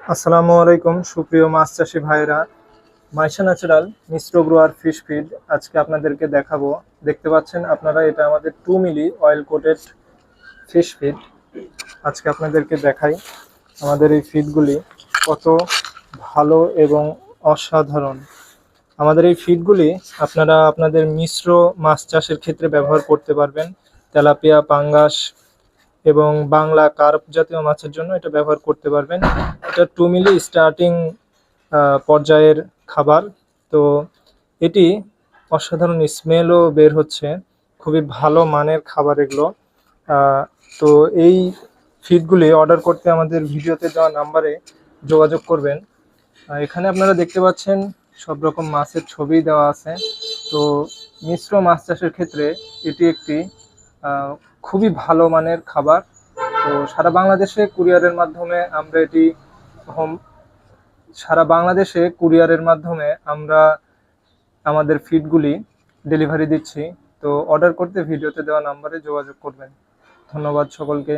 আসসালামু আলাইকুম সুপ্রিয় মাছ চাষি ভাইরা। মাইশা ন্যাচারাল মিশ্র গ্রোয়ার ফিশ ফিড আজকে আপনাদেরকে দেখাবো। দেখতে পাচ্ছেন আপনারা, এটা আমাদের 2 মিলি অয়েল কোটেড ফিশ ফিড। আজকে আপনাদেরকে দেখাই আমাদের এই ফিডগুলি কত ভালো এবং অসাধারণ। আমাদের এই ফিডগুলি আপনারা আপনাদের মিশ্র মাছ চাষের ক্ষেত্রে ব্যবহার করতে পারবেন। তেলাপিয়া, পাঙ্গাস এবং বাংলা কার্প জাতীয় মাছের জন্য এটা ব্যবহার করতে পারবেন। এটা 2 মিলি স্টার্টিং পর্যায়ের খাবার। তো এটি অসাধারণ স্মেলও বের হচ্ছে, খুবই ভালো মানের খাবার এগুলো। তো এই ফিডগুলি অর্ডার করতে আমাদের ভিডিওতে দেওয়া নাম্বারে যোগাযোগ করবেন। এখানে আপনারা দেখতে পাচ্ছেন সব রকম মাছের ছবি দেওয়া আছে। তো মিশ্র মাছ চাষের ক্ষেত্রে এটি একটি খুবই ভালো মানের খাবার। তো সারা বাংলাদেশে কুরিয়ারের মাধ্যমে আমরা এটি হোম সারা বাংলাদেশে কুরিয়ারের মাধ্যমে আমরা আমাদের ফিডগুলি ডেলিভারি দিচ্ছি। তো অর্ডার করতে ভিডিওতে দেওয়া নাম্বারে যোগাযোগ করবেন। ধন্যবাদ সকলকে।